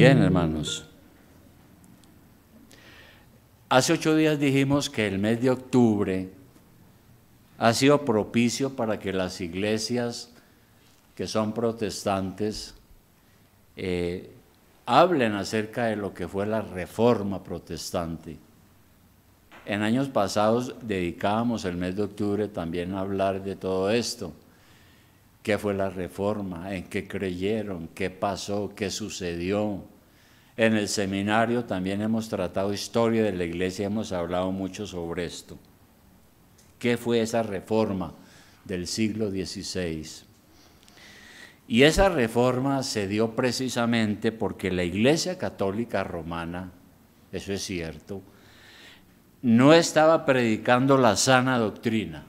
Bien, hermanos. Hace 8 días dijimos que el mes de octubre ha sido propicio para que las iglesias que son protestantes hablen acerca de lo que fue la Reforma protestante. En años pasados dedicábamos el mes de octubre también a hablar de todo esto. ¿Qué fue la Reforma? ¿En qué creyeron? ¿Qué pasó? ¿Qué sucedió? En el seminario también hemos tratado historia de la iglesia, hemos hablado mucho sobre esto. ¿Qué fue esa Reforma del siglo XVI? Y esa reforma se dio precisamente porque la Iglesia Católica Romana, eso es cierto, no estaba predicando la sana doctrina.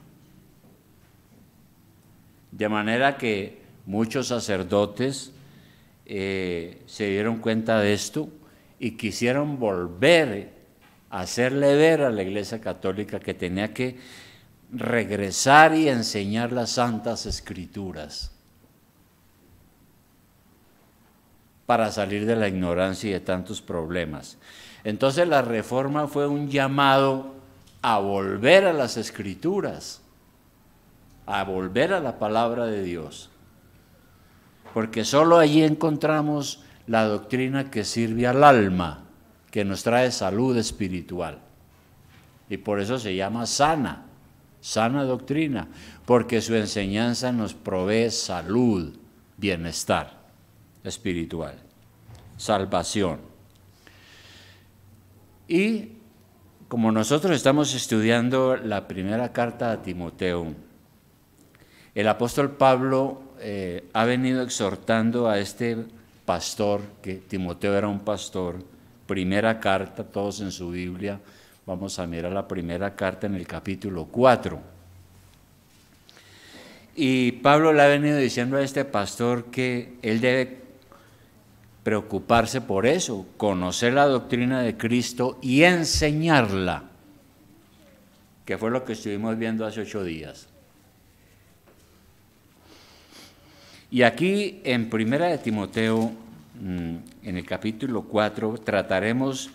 De manera que muchos sacerdotes se dieron cuenta de esto y quisieron volver a hacerle ver a la Iglesia Católica que tenía que regresar y enseñar las Santas Escrituras para salir de la ignorancia y de tantos problemas. Entonces la Reforma fue un llamado a volver a las Escrituras, a volver a la palabra de Dios, porque solo allí encontramos la doctrina que sirve al alma, que nos trae salud espiritual, y por eso se llama sana doctrina, porque su enseñanza nos provee salud, bienestar espiritual, salvación. Y como nosotros estamos estudiando la primera carta a Timoteo, el apóstol Pablo ha venido exhortando a este pastor, que Timoteo era un pastor, primera carta, todos en su Biblia, vamos a mirar la primera carta en el capítulo 4. Y Pablo le ha venido diciendo a este pastor que él debe preocuparse por eso, conocer la doctrina de Cristo y enseñarla, que fue lo que estuvimos viendo hace 8 días. Y aquí en Primera de Timoteo, en el capítulo 4, trataremos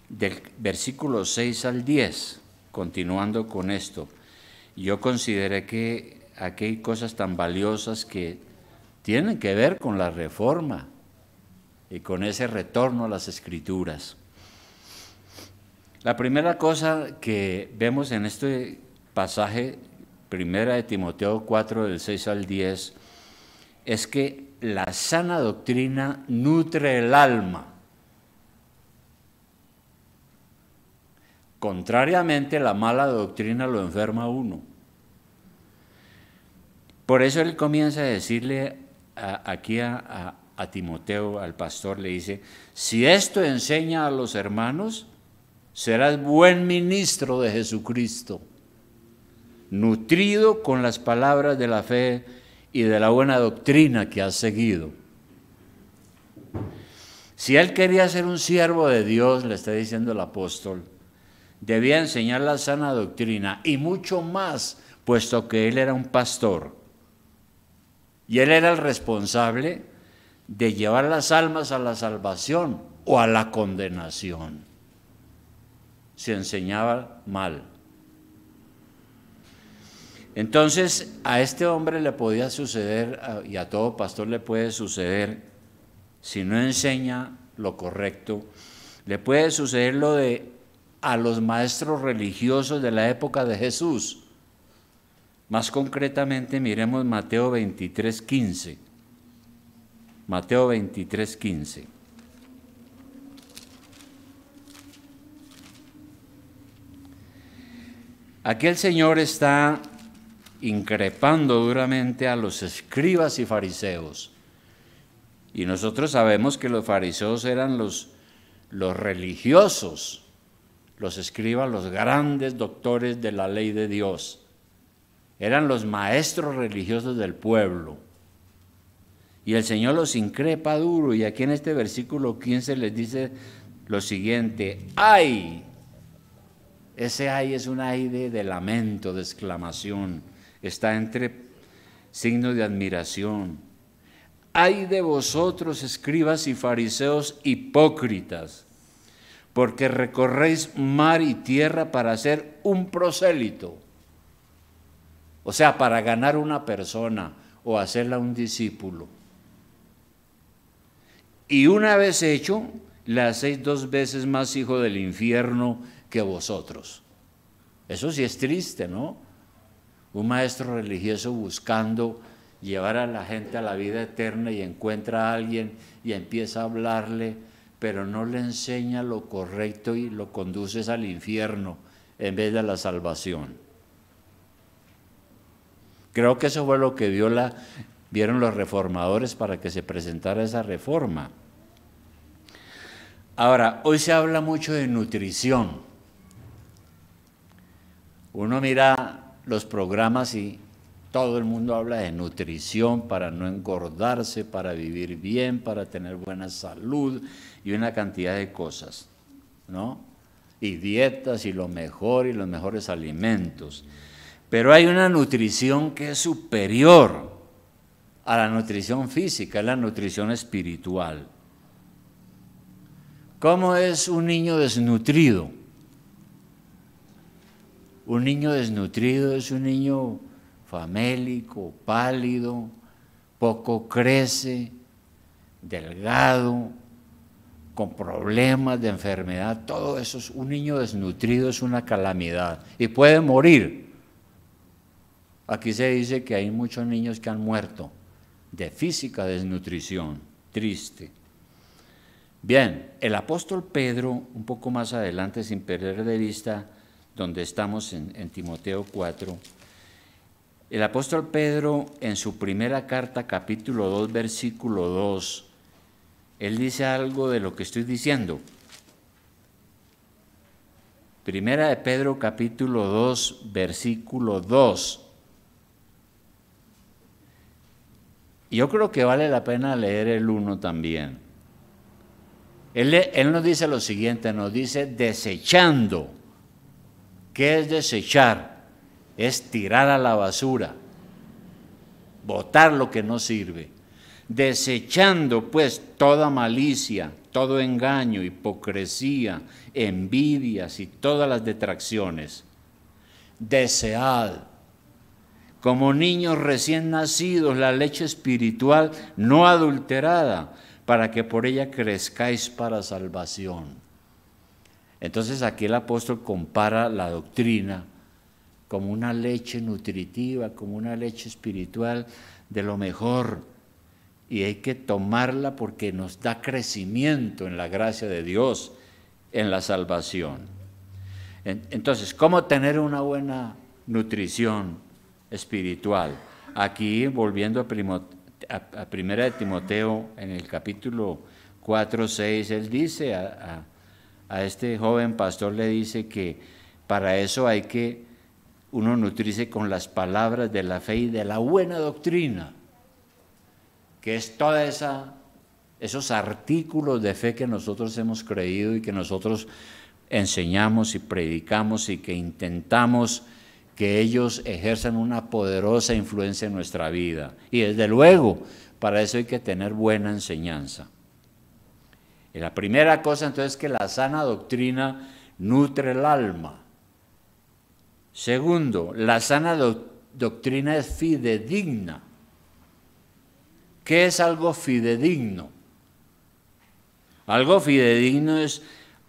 del versículo 6 al 10, continuando con esto. Yo consideré que aquí hay cosas tan valiosas que tienen que ver con la Reforma y con ese retorno a las Escrituras. La primera cosa que vemos en este pasaje, Primera de Timoteo 4, del 6 al 10, es que la sana doctrina nutre el alma. Contrariamente, la mala doctrina lo enferma a uno. Por eso él comienza a decirle aquí a Timoteo, al pastor, le dice: si esto enseña a los hermanos, serás buen ministro de Jesucristo, nutrido con las palabras de la fe y de la buena doctrina que has seguido. Si él quería ser un siervo de Dios, le está diciendo el apóstol, debía enseñar la sana doctrina y mucho más, puesto que él era un pastor. Y él era el responsable de llevar las almas a la salvación o a la condenación, si enseñaba mal. Entonces, a este hombre le podía suceder, y a todo pastor le puede suceder, si no enseña lo correcto, le puede suceder lo de a los maestros religiosos de la época de Jesús. Más concretamente, miremos Mateo 23:15. Mateo 23:15. Aquí el Señor está increpando duramente a los escribas y fariseos. Y nosotros sabemos que los fariseos eran los religiosos, los escribas, los grandes doctores de la ley de Dios. Eran los maestros religiosos del pueblo. Y el Señor los increpa duro, y aquí en este versículo 15 les dice lo siguiente: ¡ay! Ese ay es un ay de lamento, de exclamación, está entre signos de admiración. ay de vosotros, escribas y fariseos hipócritas, porque recorréis mar y tierra para hacer un prosélito, o sea, para ganar una persona o hacerla un discípulo. Y una vez hecho, le hacéis 2 veces más hijo del infierno que vosotros. Eso sí es triste, ¿no? Un maestro religioso buscando llevar a la gente a la vida eterna y encuentra a alguien y empieza a hablarle, pero no le enseña lo correcto y lo conduces al infierno en vez de a la salvación. Creo que eso fue lo que vieron los reformadores para que se presentara esa reforma. Ahora, hoy se habla mucho de nutrición. Uno mira los programas y todo el mundo habla de nutrición para no engordarse, para vivir bien, para tener buena salud y una cantidad de cosas, ¿no? Y dietas y lo mejor y los mejores alimentos. Pero hay una nutrición que es superior a la nutrición física, es la nutrición espiritual. ¿Cómo es un niño desnutrido? Un niño desnutrido es un niño famélico, pálido, poco crece, delgado, con problemas de enfermedad. Todo eso, un niño desnutrido es una calamidad y puede morir. Aquí se dice que hay muchos niños que han muerto de física desnutrición, triste. Bien, el apóstol Pedro, un poco más adelante, sin perder de vista donde estamos en Timoteo 4, el apóstol Pedro en su primera carta, capítulo 2, versículo 2, él dice algo de lo que estoy diciendo. Primera de Pedro, capítulo 2, versículo 2. Yo creo que vale la pena leer el 1 también. Él nos dice lo siguiente, nos dice desechando. ¿Qué es desechar? Es tirar a la basura, botar lo que no sirve. Desechando pues toda malicia, todo engaño, hipocresía, envidias y todas las detracciones. Desead, como niños recién nacidos, la leche espiritual no adulterada, para que por ella crezcáis para salvación. Entonces aquí el apóstol compara la doctrina como una leche nutritiva, como una leche espiritual de lo mejor, y hay que tomarla porque nos da crecimiento en la gracia de Dios, en la salvación. Entonces, ¿cómo tener una buena nutrición espiritual? Aquí, volviendo a Primera de Timoteo, en el capítulo 4, 6, él dice a este joven pastor, le dice que para eso hay que uno nutrirse con las palabras de la fe y de la buena doctrina, que es toda esos artículos de fe que nosotros hemos creído y que nosotros enseñamos y predicamos y que intentamos que ellos ejerzan una poderosa influencia en nuestra vida. Y desde luego, para eso hay que tener buena enseñanza. Y la primera cosa entonces es que la sana doctrina nutre el alma. Segundo, la sana doctrina es fidedigna. ¿Qué es algo fidedigno? Algo fidedigno es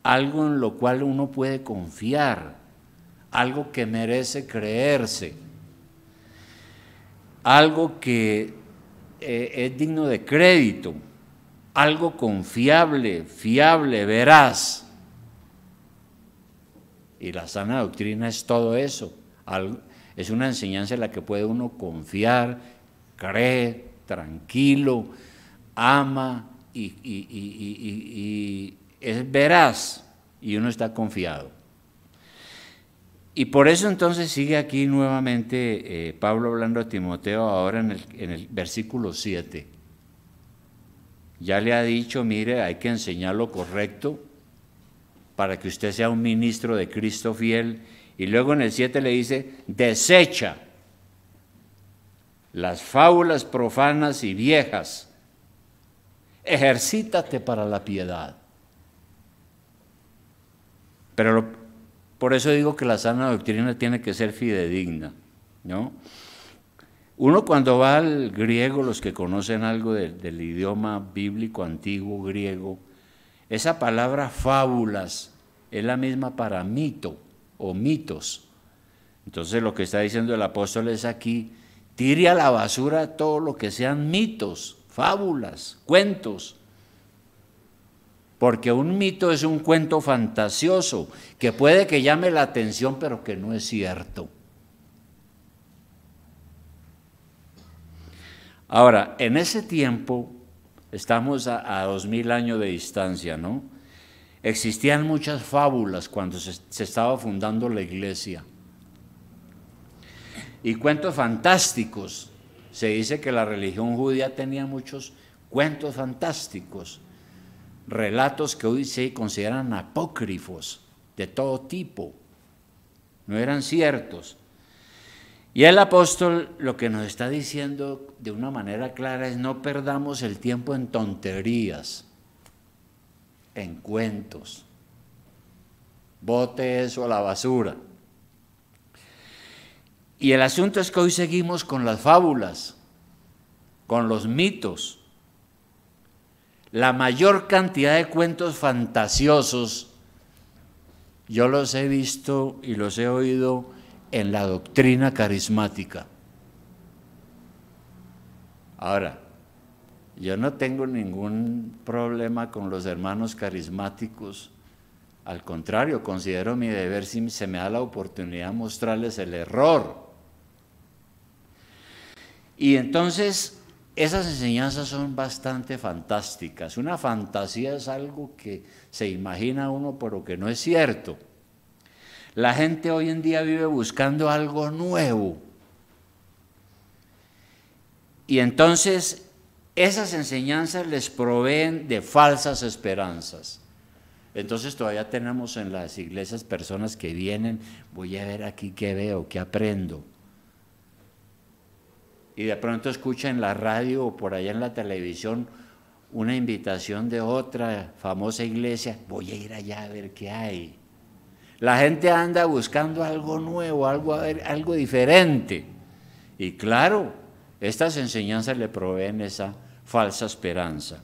algo en lo cual uno puede confiar, algo que merece creerse, algo que es digno de crédito, algo confiable, fiable, veraz. Y la sana doctrina es todo eso, es una enseñanza en la que puede uno confiar, cree, tranquilo, ama y es veraz y uno está confiado. Y por eso entonces sigue aquí nuevamente Pablo hablando a Timoteo ahora en el versículo 7. Ya le ha dicho, mire, hay que enseñar lo correcto para que usted sea un ministro de Cristo fiel. Y luego en el 7 le dice, desecha las fábulas profanas y viejas, ejercítate para la piedad. Pero por eso digo que la sana doctrina tiene que ser fidedigna, ¿no? Uno cuando va al griego, los que conocen algo del idioma bíblico antiguo griego, esa palabra fábulas es la misma para mito o mitos. Entonces lo que está diciendo el apóstol es aquí, tire a la basura todo lo que sean mitos, fábulas, cuentos. Porque un mito es un cuento fantasioso que puede que llame la atención, pero que no es cierto. Ahora, en ese tiempo, estamos a 2000 años de distancia, ¿no? Existían muchas fábulas cuando se estaba fundando la iglesia. Y cuentos fantásticos. Se dice que la religión judía tenía muchos cuentos fantásticos, relatos que hoy se consideran apócrifos, de todo tipo, no eran ciertos. Y el apóstol lo que nos está diciendo de una manera clara es: no perdamos el tiempo en tonterías, en cuentos, bote eso a la basura. Y el asunto es que hoy seguimos con las fábulas, con los mitos. La mayor cantidad de cuentos fantasiosos yo los he visto y los he oído en la doctrina carismática. Ahora, yo no tengo ningún problema con los hermanos carismáticos, al contrario, considero mi deber, si se me da la oportunidad, mostrarles el error. Y entonces esas enseñanzas son bastante fantásticas. Una fantasía es algo que se imagina uno pero que no es cierto. La gente hoy en día vive buscando algo nuevo. Y entonces esas enseñanzas les proveen de falsas esperanzas. Entonces todavía tenemos en las iglesias personas que vienen, voy a ver aquí qué veo, qué aprendo. Y de pronto escucha en la radio o por allá en la televisión una invitación de otra famosa iglesia, voy a ir allá a ver qué hay. La gente anda buscando algo nuevo, algo diferente. Y claro, estas enseñanzas le proveen esa falsa esperanza.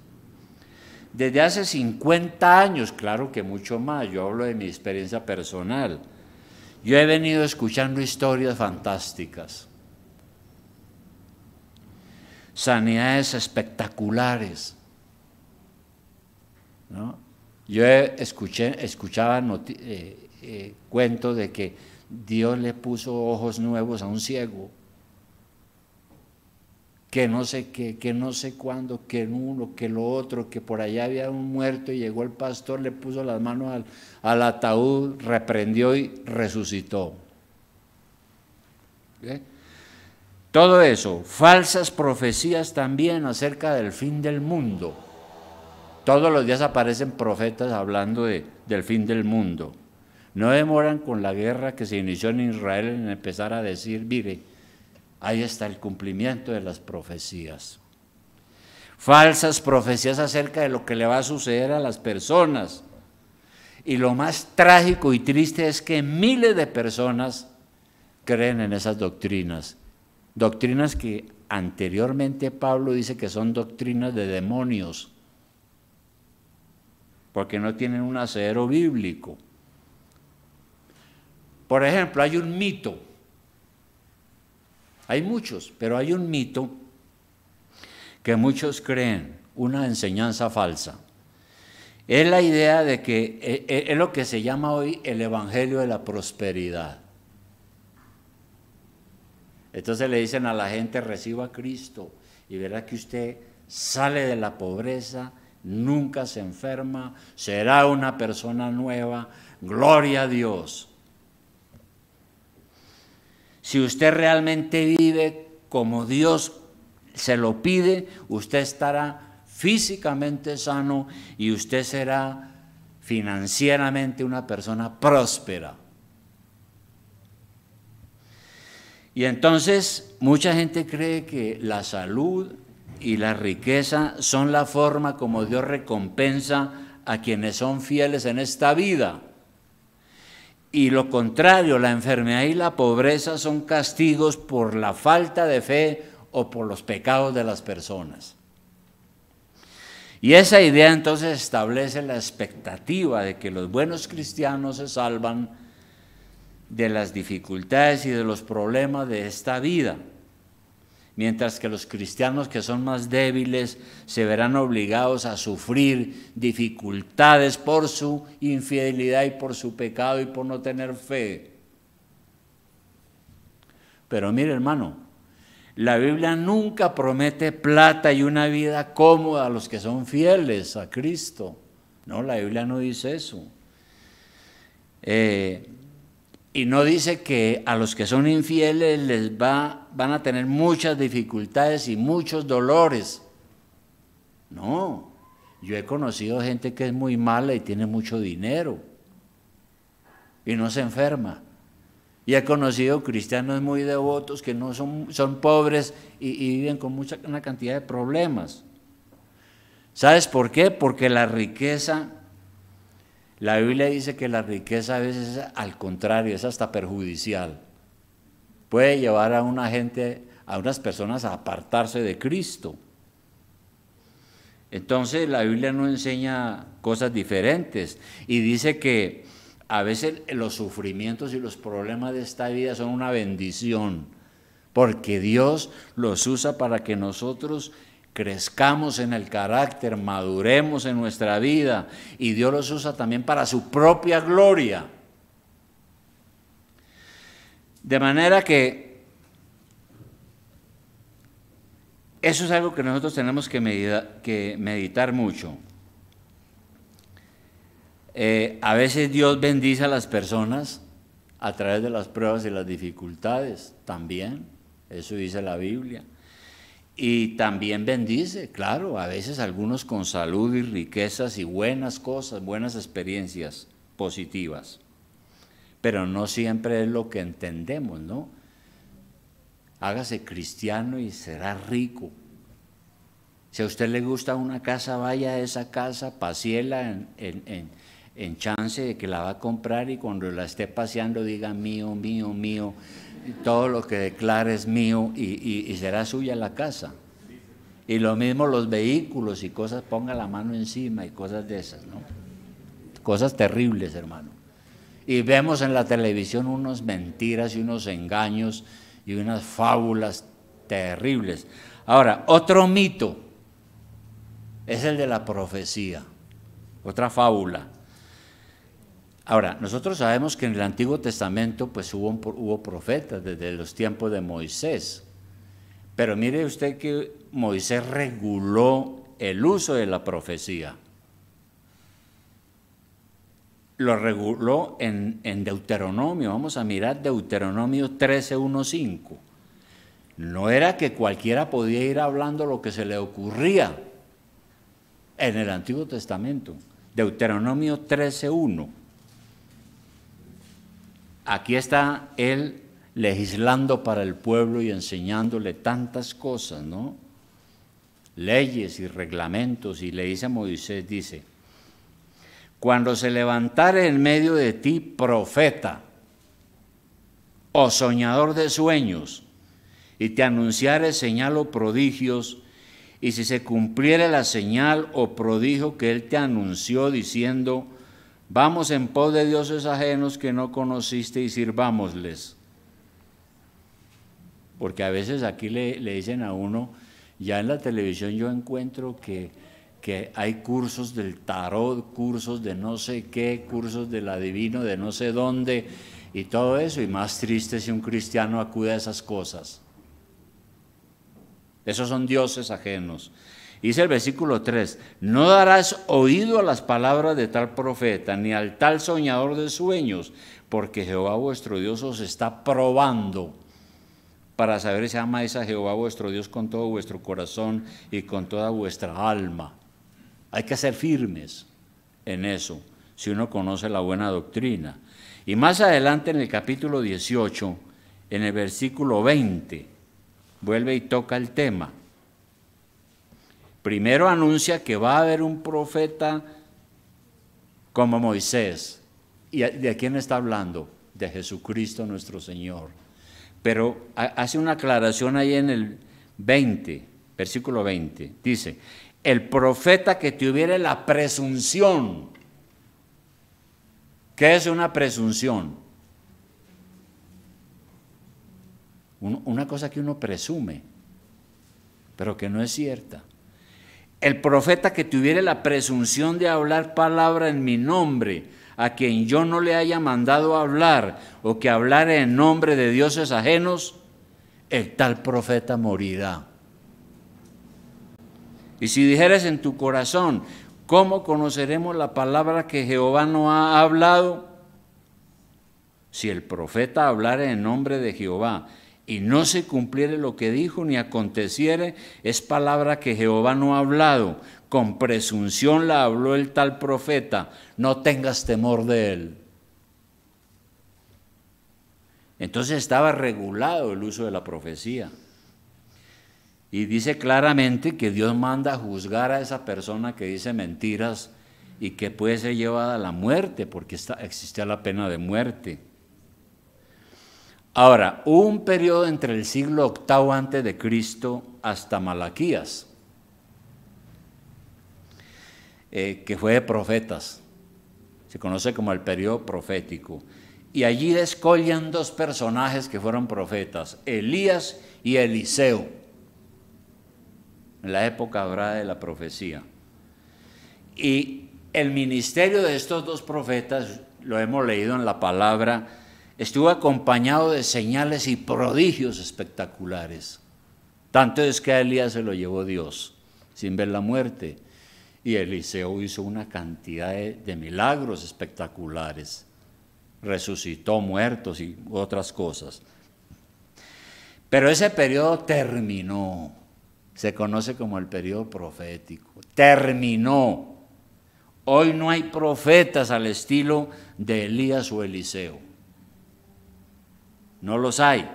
Desde hace 50 años, claro que mucho más, yo hablo de mi experiencia personal, yo he venido escuchando historias fantásticas, sanidades espectaculares, ¿no? Yo escuchaba cuentos de que Dios le puso ojos nuevos a un ciego, que no sé qué, que no sé cuándo, que uno, que lo otro, que por allá había un muerto y llegó el pastor, le puso las manos al ataúd, reprendió y resucitó. ¿Sí? Todo eso, falsas profecías también acerca del fin del mundo. Todos los días aparecen profetas hablando del fin del mundo. No demoran con la guerra que se inició en Israel en empezar a decir, mire, ahí está el cumplimiento de las profecías. Falsas profecías acerca de lo que le va a suceder a las personas. Y lo más trágico y triste es que miles de personas creen en esas doctrinas. Doctrinas que anteriormente Pablo dice que son doctrinas de demonios, porque no tienen un asidero bíblico. Por ejemplo, hay un mito, hay muchos, pero hay un mito que muchos creen, una enseñanza falsa. Es la idea de que es lo que se llama hoy el evangelio de la prosperidad. Entonces le dicen a la gente, reciba a Cristo y verá que usted sale de la pobreza, nunca se enferma, será una persona nueva, gloria a Dios. Si usted realmente vive como Dios se lo pide, usted estará físicamente sano y usted será financieramente una persona próspera. Y entonces mucha gente cree que la salud y la riqueza son la forma como Dios recompensa a quienes son fieles en esta vida. Y lo contrario, la enfermedad y la pobreza son castigos por la falta de fe o por los pecados de las personas. Y esa idea entonces establece la expectativa de que los buenos cristianos se salvan de las dificultades y de los problemas de esta vida, mientras que los cristianos que son más débiles se verán obligados a sufrir dificultades por su infidelidad y por su pecado y por no tener fe. Pero mire, hermano, la Biblia nunca promete plata y una vida cómoda a los que son fieles a Cristo. No, la Biblia no dice eso. Y no dice que a los que son infieles van a tener muchas dificultades y muchos dolores. No, yo he conocido gente que es muy mala y tiene mucho dinero y no se enferma. Y he conocido cristianos muy devotos que no son pobres y viven con una cantidad de problemas. ¿Sabes por qué? Porque la riqueza, la Biblia dice que la riqueza a veces es al contrario, es hasta perjudicial. Puede llevar a una gente, a unas personas a apartarse de Cristo. Entonces la Biblia no enseña cosas diferentes y dice que a veces los sufrimientos y los problemas de esta vida son una bendición, porque Dios los usa para que nosotros crezcamos en el carácter, maduremos en nuestra vida, y Dios los usa también para su propia gloria. De manera que eso es algo que nosotros tenemos que meditar mucho. A veces Dios bendice a las personas a través de las pruebas y las dificultades, también, eso dice la Biblia. Y también bendice, claro, a veces algunos con salud y riquezas y buenas cosas, buenas experiencias positivas. Pero no siempre es lo que entendemos, ¿no? Hágase cristiano y será rico. Si a usted le gusta una casa, vaya a esa casa, paséela en chance de que la va a comprar, y cuando la esté paseando diga mío, mío, mío, todo lo que declare es mío, y será suya la casa. Y lo mismo los vehículos y cosas, ponga la mano encima y cosas de esas, ¿no? Cosas terribles, hermano. Y vemos en la televisión unas mentiras y unos engaños y unas fábulas terribles. Ahora, otro mito es el de la profecía, otra fábula. Ahora, nosotros sabemos que en el Antiguo Testamento pues hubo profetas desde los tiempos de Moisés, pero mire usted que Moisés reguló el uso de la profecía. Lo reguló en Deuteronomio. Vamos a mirar Deuteronomio 13:1-5. No era que cualquiera podía ir hablando lo que se le ocurría en el Antiguo Testamento. Deuteronomio 13:1. Aquí está él legislando para el pueblo y enseñándole tantas cosas, ¿no? Leyes y reglamentos, y le dice a Moisés, dice: cuando se levantare en medio de ti profeta o soñador de sueños, y te anunciare señal o prodigios, y si se cumpliere la señal o prodigio que él te anunció, diciendo: vamos en pos de dioses ajenos que no conociste y sirvámosles. Porque a veces aquí le dicen a uno, ya en la televisión yo encuentro que hay cursos del tarot, cursos de no sé qué, cursos del adivino de no sé dónde y todo eso, y más triste si un cristiano acude a esas cosas. Esos son dioses ajenos. Dice el versículo 3, no darás oído a las palabras de tal profeta, ni al tal soñador de sueños, porque Jehová vuestro Dios os está probando para saber si amáis a Jehová vuestro Dios con todo vuestro corazón y con toda vuestra alma. Hay que ser firmes en eso, si uno conoce la buena doctrina. Y más adelante en el capítulo 18, en el versículo 20, vuelve y toca el tema. Primero anuncia que va a haber un profeta como Moisés. ¿Y de quién está hablando? De Jesucristo nuestro Señor. Pero hace una aclaración ahí en el 20, versículo 20. Dice, el profeta que tuviera la presunción. ¿Qué es una presunción? Una cosa que uno presume, pero que no es cierta. El profeta que tuviera la presunción de hablar palabra en mi nombre, a quien yo no le haya mandado hablar, o que hablare en nombre de dioses ajenos, el tal profeta morirá. Y si dijeres en tu corazón, ¿cómo conoceremos la palabra que Jehová no ha hablado? Si el profeta hablare en nombre de Jehová, y no se cumpliere lo que dijo, ni aconteciere, es palabra que Jehová no ha hablado. Con presunción la habló el tal profeta, no tengas temor de él. Entonces estaba regulado el uso de la profecía. Y dice claramente que Dios manda a juzgar a esa persona que dice mentiras y que puede ser llevada a la muerte, porque existe la pena de muerte. Ahora, hubo un periodo entre el siglo VIII antes de Cristo hasta Malaquías, que fue de profetas, se conoce como el periodo profético, y allí descollan dos personajes que fueron profetas, Elías y Eliseo, en la época dorada de la profecía. Y el ministerio de estos dos profetas, lo hemos leído en la palabra, estuvo acompañado de señales y prodigios espectaculares. Tanto es que a Elías se lo llevó Dios, sin ver la muerte. Y Eliseo hizo una cantidad de milagros espectaculares. Resucitó muertos y otras cosas. Pero ese periodo terminó. Se conoce como el periodo profético. Terminó. Hoy no hay profetas al estilo de Elías o Eliseo. No los hay.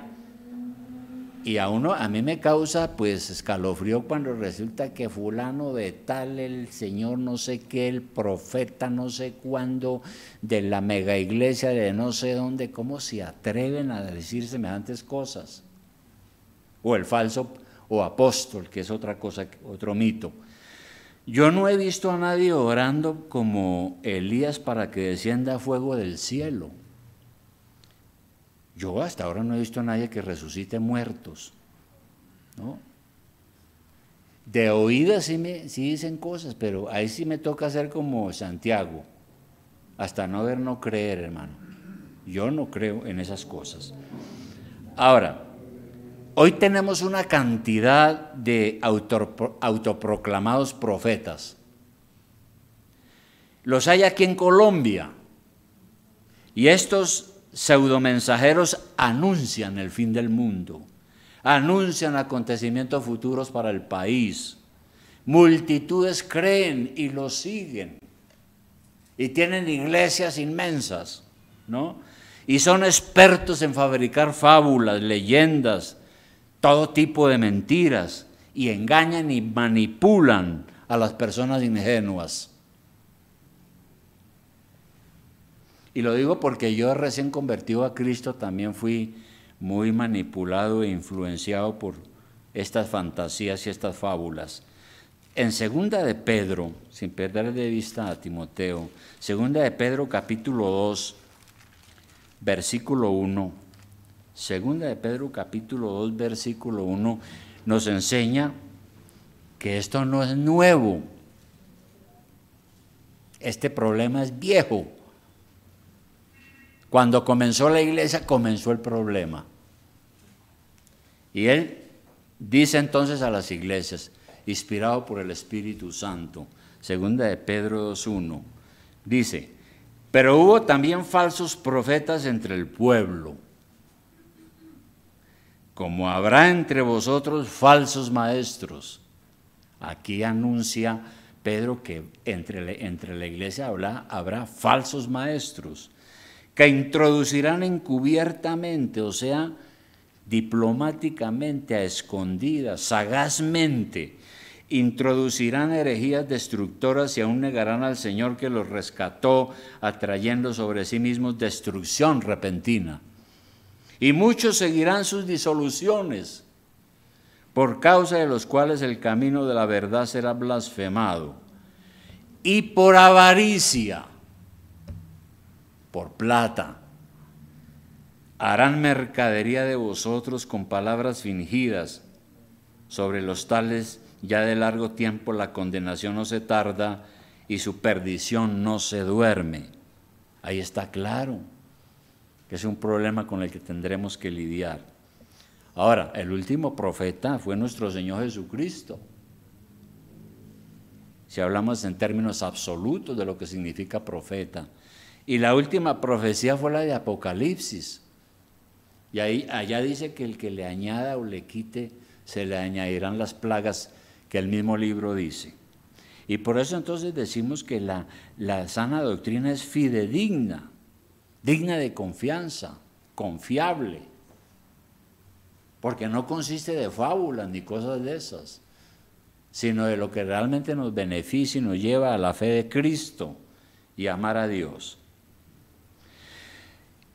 Y a mí me causa pues escalofrío cuando resulta que fulano de tal, el señor no sé qué, el profeta no sé cuándo, de la mega iglesia de no sé dónde, ¿cómo se atreven a decir semejantes cosas? O el falso o apóstol, que es otra cosa, otro mito. Yo no he visto a nadie orando como Elías para que descienda fuego del cielo. Yo hasta ahora no he visto a nadie que resucite muertos, ¿no? De oídas sí dicen cosas, pero ahí sí me toca hacer como Santiago, hasta no ver, no creer, hermano. Yo no creo en esas cosas. Ahora, hoy tenemos una cantidad de autoproclamados profetas. Los hay aquí en Colombia, y estos pseudomensajeros anuncian el fin del mundo, anuncian acontecimientos futuros para el país. Multitudes creen y los siguen, y tienen iglesias inmensas, ¿no? Y son expertos en fabricar fábulas, leyendas, todo tipo de mentiras, y engañan y manipulan a las personas ingenuas. Y lo digo porque yo recién convertido a Cristo también fui muy manipulado e influenciado por estas fantasías y estas fábulas. En segunda de Pedro, sin perder de vista a Timoteo, segunda de Pedro capítulo 2, versículo 1, segunda de Pedro capítulo 2, versículo 1, nos enseña que esto no es nuevo, este problema es viejo. Cuando comenzó la iglesia, comenzó el problema. Y él dice entonces a las iglesias, inspirado por el Espíritu Santo, segunda de Pedro 2:1, dice, pero hubo también falsos profetas entre el pueblo, como habrá entre vosotros falsos maestros. Aquí anuncia Pedro que entre la iglesia habrá falsos maestros, que introducirán encubiertamente, o sea, diplomáticamente, a escondidas, sagazmente, introducirán herejías destructoras y aún negarán al Señor que los rescató, atrayendo sobre sí mismos destrucción repentina. Y muchos seguirán sus disoluciones, por causa de los cuales el camino de la verdad será blasfemado. Y por avaricia, por plata, harán mercadería de vosotros con palabras fingidas. Sobre los tales ya de largo tiempo la condenación no se tarda y su perdición no se duerme. Ahí está claro que es un problema con el que tendremos que lidiar. Ahora, el último profeta fue nuestro Señor Jesucristo. Si hablamos en términos absolutos de lo que significa profeta. Y la última profecía fue la de Apocalipsis. Y allá dice que el que le añada o le quite, se le añadirán las plagas que el mismo libro dice. Y por eso entonces decimos que la sana doctrina es fidedigna, digna de confianza, confiable, porque no consiste de fábulas ni cosas de esas, sino de lo que realmente nos beneficia y nos lleva a la fe de Cristo y amar a Dios.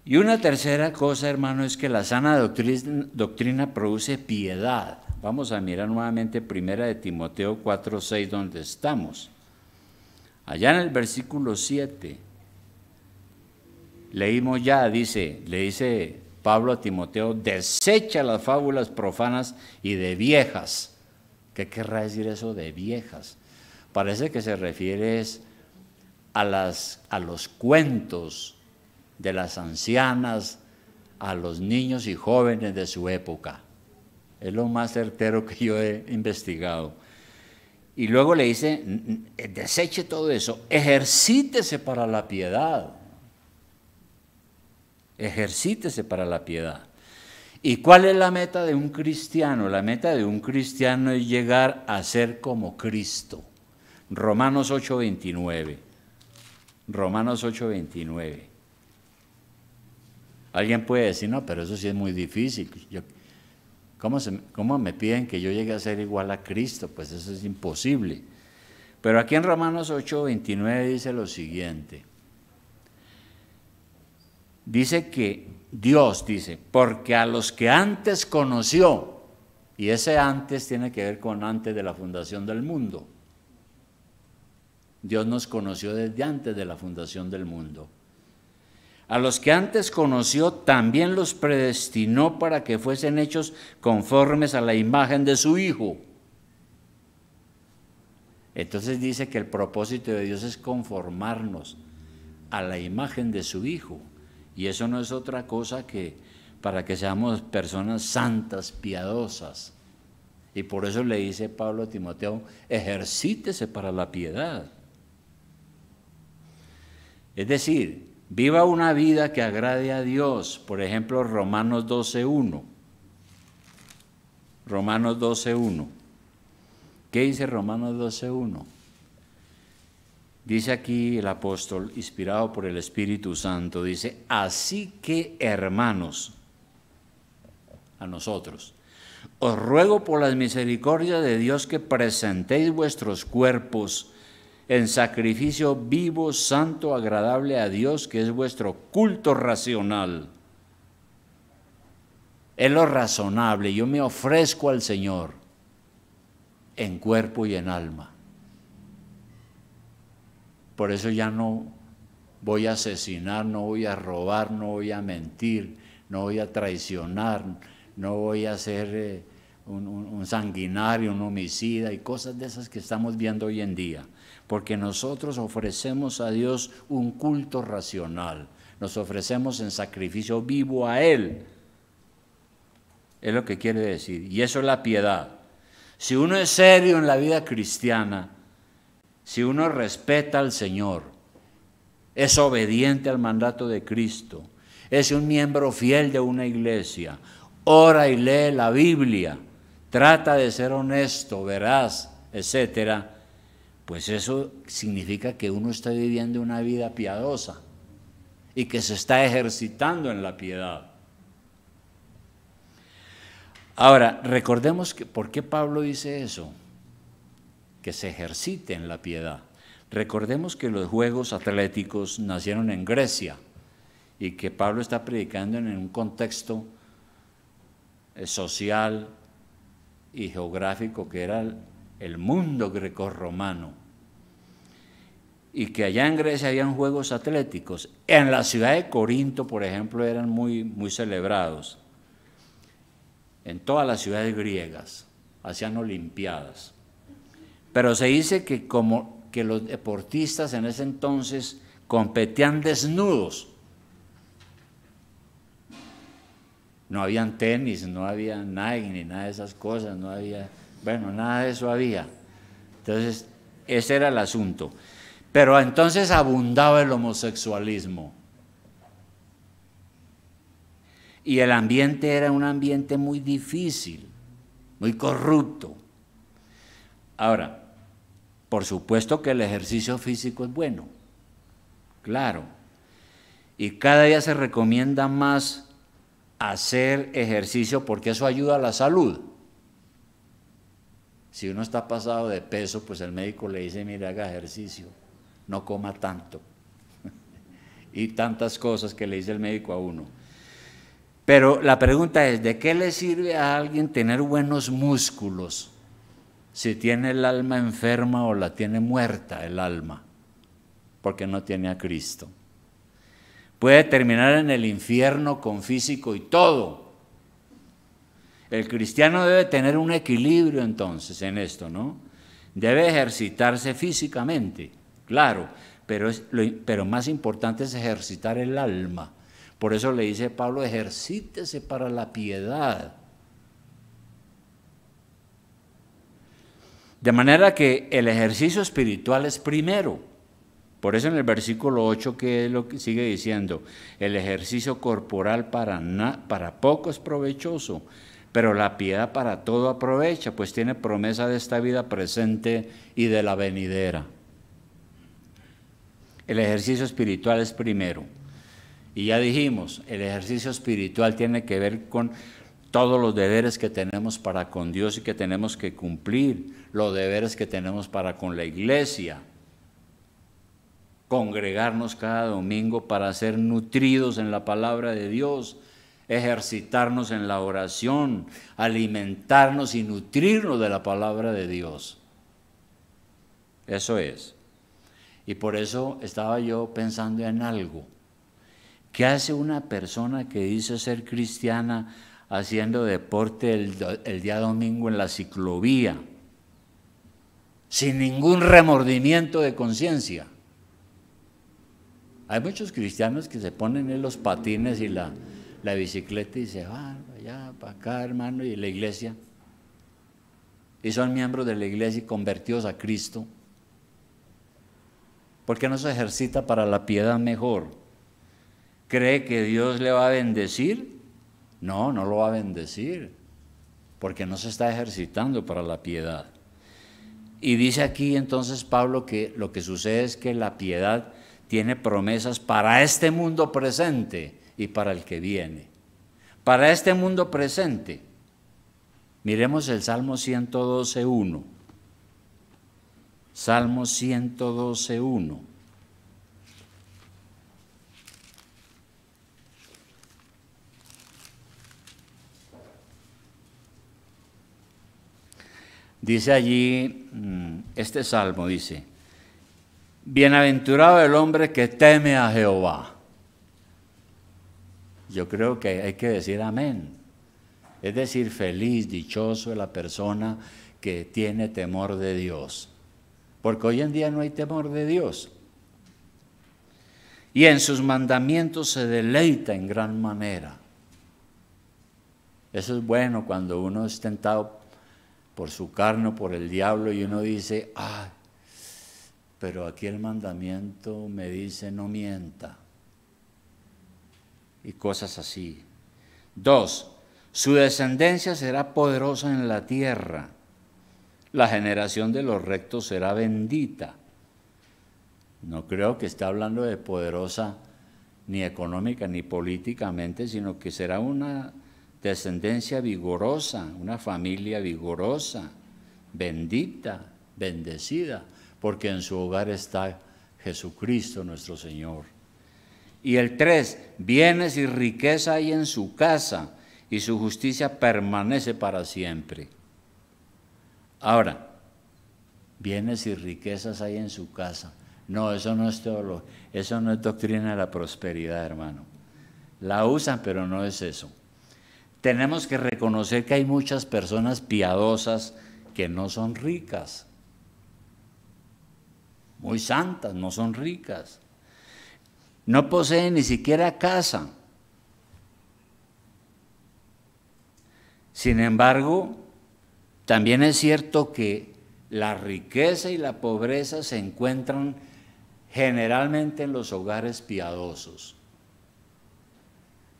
Y una tercera cosa, hermano, es que la sana doctrina produce piedad. Vamos a mirar nuevamente 1 Timoteo 4:6, donde estamos. Allá en el versículo 7, leímos ya, le dice Pablo a Timoteo, desecha las fábulas profanas y de viejas. ¿Qué querrá decir eso de viejas? Parece que se refiere a los cuentos de las ancianas, a los niños y jóvenes de su época. Es lo más certero que yo he investigado. Y luego le dice, deseche todo eso, ejercítese para la piedad. Ejercítese para la piedad. ¿Y cuál es la meta de un cristiano? La meta de un cristiano es llegar a ser como Cristo. Romanos 8:29. Romanos 8:29. Alguien puede decir, no, pero eso sí es muy difícil. ¿Cómo me piden que yo llegue a ser igual a Cristo? Pues eso es imposible. Pero aquí en Romanos 8:29 dice lo siguiente. Dice que Dios dice, porque a los que antes conoció, y ese antes tiene que ver con antes de la fundación del mundo. Dios nos conoció desde antes de la fundación del mundo. A los que antes conoció, también los predestinó para que fuesen hechos conformes a la imagen de su Hijo. Entonces dice que el propósito de Dios es conformarnos a la imagen de su Hijo. Y eso no es otra cosa que para que seamos personas santas, piadosas. Y por eso le dice Pablo a Timoteo, ejercítese para la piedad. Es decir, viva una vida que agrade a Dios. Por ejemplo, Romanos 12:1. Romanos 12:1. ¿Qué dice Romanos 12:1? Dice aquí el apóstol, inspirado por el Espíritu Santo, dice, así que, hermanos, a nosotros, os ruego por las misericordias de Dios que presentéis vuestros cuerpos en sacrificio vivo, santo, agradable a Dios, que es vuestro culto racional. Es lo razonable. Yo me ofrezco al Señor en cuerpo y en alma. Por eso ya no voy a asesinar, no voy a robar, no voy a mentir, no voy a traicionar, no voy a ser un sanguinario, un homicida y cosas de esas que estamos viendo hoy en día. Porque nosotros ofrecemos a Dios un culto racional, nos ofrecemos en sacrificio vivo a Él. Es lo que quiere decir, y eso es la piedad. Si uno es serio en la vida cristiana, si uno respeta al Señor, es obediente al mandato de Cristo, es un miembro fiel de una iglesia, ora y lee la Biblia, trata de ser honesto, veraz, etcétera, pues eso significa que uno está viviendo una vida piadosa y que se está ejercitando en la piedad. Ahora, recordemos que, ¿por qué Pablo dice eso? que se ejercite en la piedad. Recordemos que los Juegos Atléticos nacieron en Grecia y que Pablo está predicando en un contexto social y geográfico que era el mundo grecorromano, y que allá en Grecia habían Juegos Atléticos. En la ciudad de Corinto, por ejemplo, eran muy celebrados. En todas las ciudades griegas hacían olimpiadas. Pero se dice que como que los deportistas en ese entonces competían desnudos. No habían tenis, no había Nike ni nada de esas cosas, no había, bueno, nada de eso había. Entonces, ese era el asunto. Pero entonces abundaba el homosexualismo. Y el ambiente era un ambiente muy difícil, muy corrupto. Ahora, por supuesto que el ejercicio físico es bueno, claro. Y cada día se recomienda más hacer ejercicio porque eso ayuda a la salud. Si uno está pasado de peso, pues el médico le dice, mire, haga ejercicio, no coma tanto. Y tantas cosas que le dice el médico a uno. Pero la pregunta es, ¿de qué le sirve a alguien tener buenos músculos si tiene el alma enferma o la tiene muerta el alma? Porque no tiene a Cristo. Puede terminar en el infierno con físico y todo. El cristiano debe tener un equilibrio entonces en esto, ¿no? Debe ejercitarse físicamente, claro, pero más importante es ejercitar el alma. Por eso le dice Pablo, ejercítese para la piedad. De manera que el ejercicio espiritual es primero. Por eso en el versículo 8, que es lo que sigue diciendo, el ejercicio corporal para poco es provechoso, pero la piedad para todo aprovecha, pues tiene promesa de esta vida presente y de la venidera. El ejercicio espiritual es primero. Y ya dijimos, el ejercicio espiritual tiene que ver con todos los deberes que tenemos para con Dios y que tenemos que cumplir, los deberes que tenemos para con la iglesia. Congregarnos cada domingo para ser nutridos en la palabra de Dios, ejercitarnos en la oración, alimentarnos y nutrirnos de la palabra de Dios. Eso es. Y por eso estaba yo pensando en algo. ¿Qué hace una persona que dice ser cristiana haciendo deporte el día domingo en la ciclovía, sin ningún remordimiento de conciencia? Hay muchos cristianos que se ponen en los patines y la bicicleta y se van allá, para acá, hermano, y la iglesia. Y son miembros de la iglesia y convertidos a Cristo. ¿Por qué no se ejercita para la piedad mejor? ¿Cree que Dios le va a bendecir? No, no lo va a bendecir, porque no se está ejercitando para la piedad. Y dice aquí entonces Pablo que lo que sucede es que la piedad tiene promesas para este mundo presente y para el que viene. Para este mundo presente, miremos el Salmo 112.1. Salmo 112.1. Dice allí, este salmo dice, bienaventurado el hombre que teme a Jehová. Yo creo que hay que decir amén. Es decir, feliz, dichoso es la persona que tiene temor de Dios. Porque hoy en día no hay temor de Dios. Y en sus mandamientos se deleita en gran manera. Eso es bueno cuando uno es tentado por su carne o por el diablo y uno dice, ay, pero aquí el mandamiento me dice no mienta. Y cosas así. 2, su descendencia será poderosa en la tierra. La generación de los rectos será bendita. No creo que esté hablando de poderosa ni económica ni políticamente, sino que será una descendencia vigorosa, una familia vigorosa, bendita, bendecida, porque en su hogar está Jesucristo nuestro Señor. Y el 3, bienes y riqueza hay en su casa, y su justicia permanece para siempre. Ahora, bienes y riquezas hay en su casa. No, eso no es teología, eso no es doctrina de la prosperidad, hermano. La usan, pero no es eso. Tenemos que reconocer que hay muchas personas piadosas que no son ricas. Muy santas, no son ricas. No poseen ni siquiera casa. Sin embargo, también es cierto que la riqueza y la pobreza se encuentran generalmente en los hogares piadosos.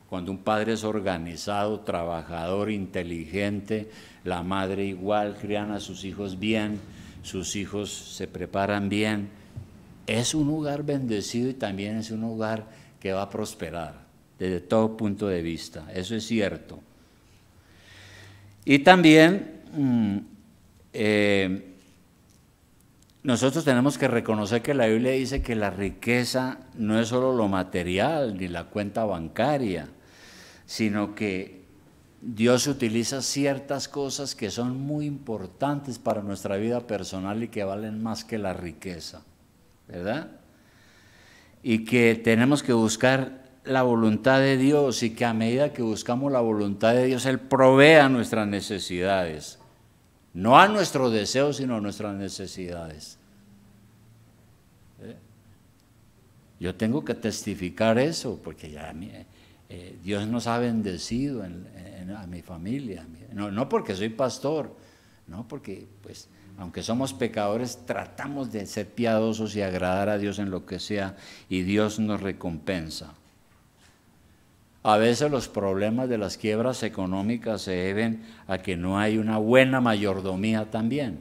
Cuando un padre es organizado, trabajador, inteligente, la madre igual, crían a sus hijos bien, sus hijos se preparan bien, es un hogar bendecido y también es un hogar que va a prosperar desde todo punto de vista. Eso es cierto. Y también nosotros tenemos que reconocer que la Biblia dice que la riqueza no es solo lo material ni la cuenta bancaria, sino que Dios utiliza ciertas cosas que son muy importantes para nuestra vida personal y que valen más que la riqueza, ¿verdad? Y que tenemos que buscar la voluntad de Dios y que a medida que buscamos la voluntad de Dios, Él provea nuestras necesidades. No a nuestros deseos, sino a nuestras necesidades. Yo tengo que testificar eso, porque ya Dios nos ha bendecido a mi familia. No porque soy pastor, no porque, pues, aunque somos pecadores, tratamos de ser piadosos y agradar a Dios en lo que sea, y Dios nos recompensa. A veces los problemas de las quiebras económicas se deben a que no hay una buena mayordomía también.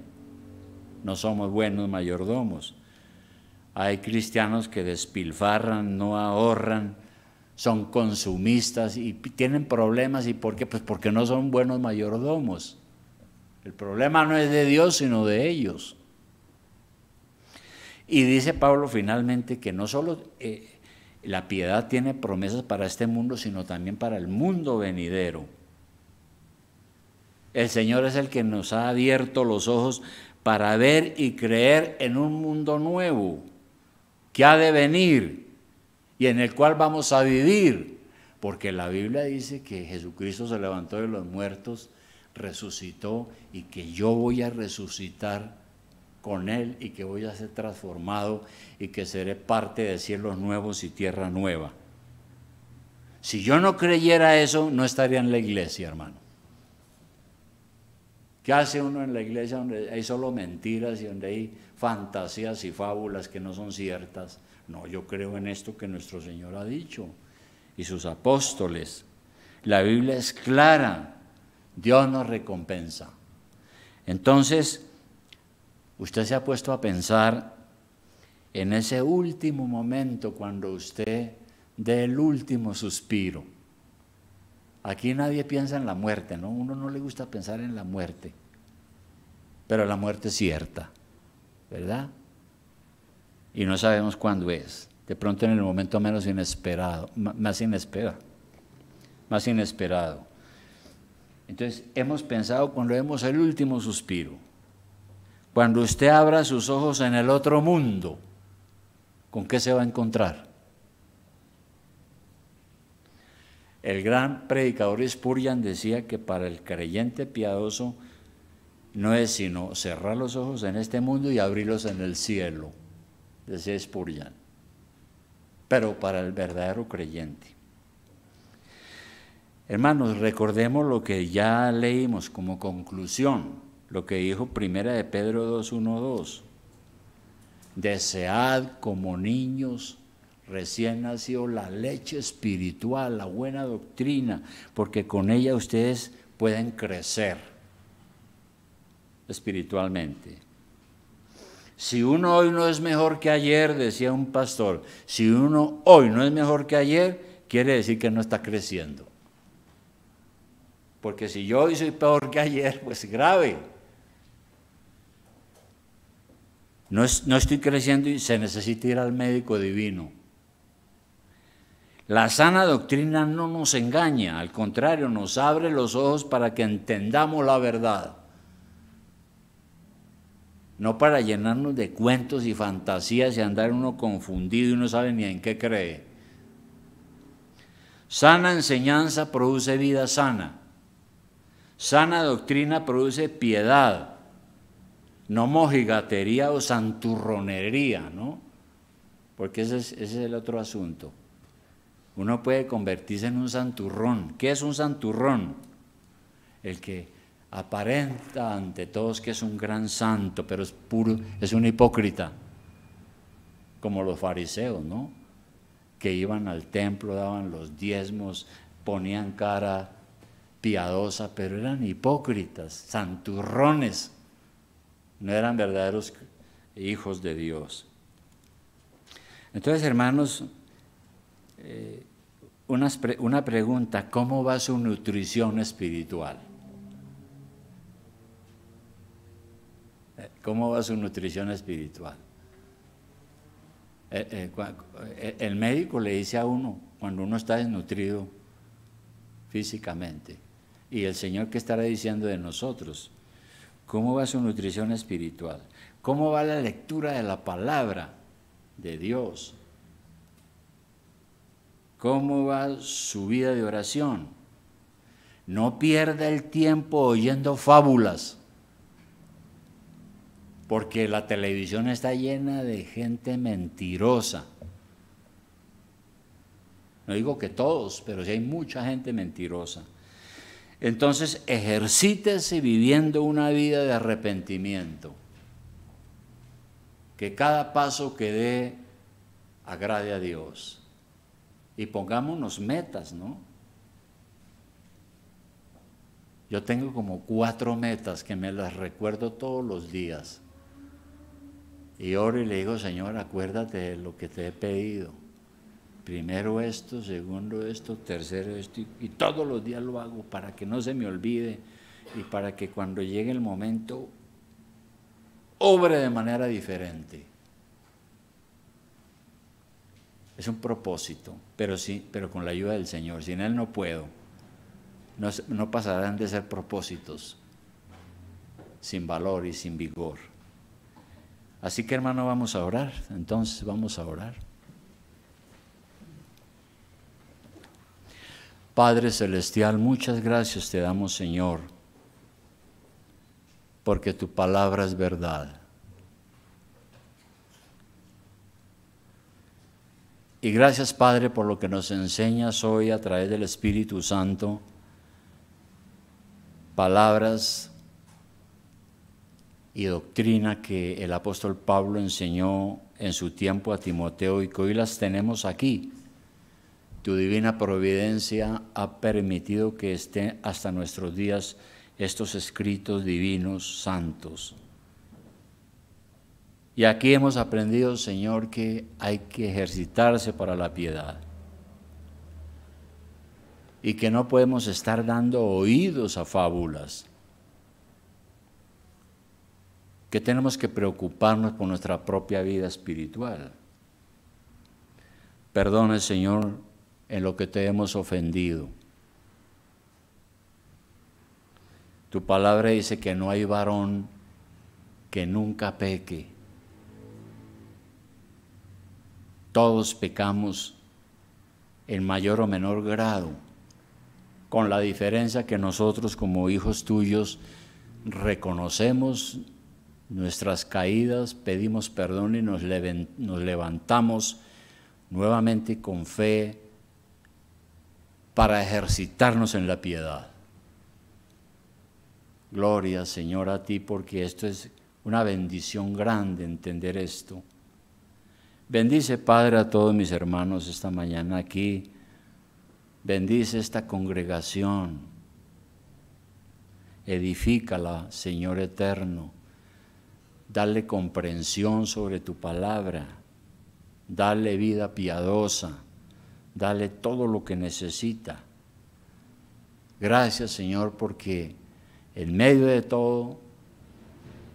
No somos buenos mayordomos. Hay cristianos que despilfarran, no ahorran, son consumistas y tienen problemas. ¿Y por qué? Pues porque no son buenos mayordomos. El problema no es de Dios, sino de ellos. Y dice Pablo finalmente que no solo la piedad tiene promesas para este mundo, sino también para el mundo venidero. El Señor es el que nos ha abierto los ojos para ver y creer en un mundo nuevo que ha de venir y en el cual vamos a vivir, porque la Biblia dice que Jesucristo se levantó de los muertos, resucitó, y que yo voy a resucitar con Él y que voy a ser transformado y que seré parte de cielos nuevos y tierra nueva. Si yo no creyera eso, no estaría en la iglesia, hermano. ¿Qué hace uno en la iglesia donde hay solo mentiras y donde hay fantasías y fábulas que no son ciertas? No, yo creo en esto que nuestro Señor ha dicho y sus apóstoles. La Biblia es clara, Dios nos recompensa. Entonces, usted se ha puesto a pensar en ese último momento cuando usted dé el último suspiro. Aquí nadie piensa en la muerte, ¿no? Uno no le gusta pensar en la muerte, pero la muerte es cierta, ¿verdad? Y no sabemos cuándo es. De pronto en el momento menos inesperado, más inesperado. Entonces hemos pensado cuando vemos el último suspiro. Cuando usted abra sus ojos en el otro mundo, ¿con qué se va a encontrar? El gran predicador Spurgeon decía que para el creyente piadoso no es sino cerrar los ojos en este mundo y abrirlos en el cielo, decía Spurgeon. Pero para el verdadero creyente. Hermanos, recordemos lo que ya leímos como conclusión. Lo que dijo Primera de Pedro 2:1-2. Desead como niños recién nacidos la leche espiritual, la buena doctrina, porque con ella ustedes pueden crecer espiritualmente. Si uno hoy no es mejor que ayer, decía un pastor, si uno hoy no es mejor que ayer, quiere decir que no está creciendo. Porque si yo hoy soy peor que ayer, pues grave. No estoy creciendo y se necesita ir al médico divino. La sana doctrina no nos engaña, al contrario, nos abre los ojos para que entendamos la verdad. No para llenarnos de cuentos y fantasías y andar uno confundido y no sabe ni en qué cree. Sana enseñanza produce vida sana. Sana doctrina produce piedad. No mojigatería o santurronería, ¿no? Porque ese es el otro asunto. Uno puede convertirse en un santurrón. ¿Qué es un santurrón? El que aparenta ante todos que es un gran santo, pero es puro, es un hipócrita, como los fariseos, ¿no? Que iban al templo, daban los diezmos, ponían cara piadosa, pero eran hipócritas, santurrones, no eran verdaderos hijos de Dios. Entonces, hermanos, una pregunta: ¿cómo va su nutrición espiritual? ¿Cómo va su nutrición espiritual? El médico le dice a uno cuando uno está desnutrido físicamente, y el Señor, ¿qué estará diciendo de nosotros? ¿Cómo va su nutrición espiritual? ¿Cómo va la lectura de la palabra de Dios? ¿Cómo va su vida de oración? No pierda el tiempo oyendo fábulas, porque la televisión está llena de gente mentirosa. No digo que todos, pero sí hay mucha gente mentirosa. Entonces, ejercítese viviendo una vida de arrepentimiento. Que cada paso que dé agrade a Dios. Y pongámonos metas, ¿no? Yo tengo como 4 metas que me las recuerdo todos los días. Y oro y le digo: Señor, acuérdate de lo que te he pedido. Primero esto, segundo esto, tercero esto, y todos los días lo hago para que no se me olvide y para que cuando llegue el momento obre de manera diferente. Es un propósito, pero sí, pero con la ayuda del Señor. Sin Él no puedo. No pasarán de ser propósitos sin valor y sin vigor. Así que, hermano, vamos a orar. Entonces vamos a orar. Padre Celestial, muchas gracias te damos, Señor, porque tu palabra es verdad. Y gracias, Padre, por lo que nos enseñas hoy a través del Espíritu Santo, palabras y doctrina que el apóstol Pablo enseñó en su tiempo a Timoteo y que hoy las tenemos aquí. Tu divina providencia ha permitido que estén hasta nuestros días estos escritos divinos, santos. Y aquí hemos aprendido, Señor, que hay que ejercitarse para la piedad. Y que no podemos estar dando oídos a fábulas. Que tenemos que preocuparnos por nuestra propia vida espiritual. Perdone, Señor, en lo que te hemos ofendido. Tu palabra dice que no hay varón que nunca peque. Todos pecamos en mayor o menor grado, con la diferencia que nosotros como hijos tuyos reconocemos nuestras caídas, pedimos perdón y nos levantamos nuevamente con fe para ejercitarnos en la piedad. Gloria, Señor, a ti, porque esto es una bendición grande entender esto. Bendice, Padre, a todos mis hermanos esta mañana aquí. Bendice esta congregación. Edifícala, Señor eterno. Dale comprensión sobre tu palabra. Dale vida piadosa. Dale todo lo que necesita. Gracias, Señor, porque en medio de todo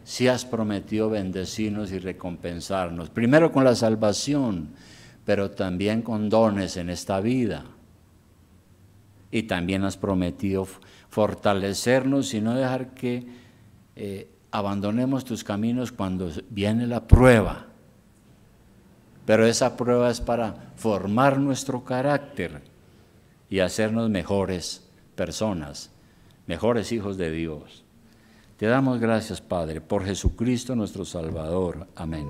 sí has prometido bendecirnos y recompensarnos, primero con la salvación, pero también con dones en esta vida. Y también has prometido fortalecernos y no dejar que abandonemos tus caminos cuando viene la prueba. Pero esa prueba es para formar nuestro carácter y hacernos mejores personas, mejores hijos de Dios. Te damos gracias, Padre, por Jesucristo nuestro Salvador. Amén.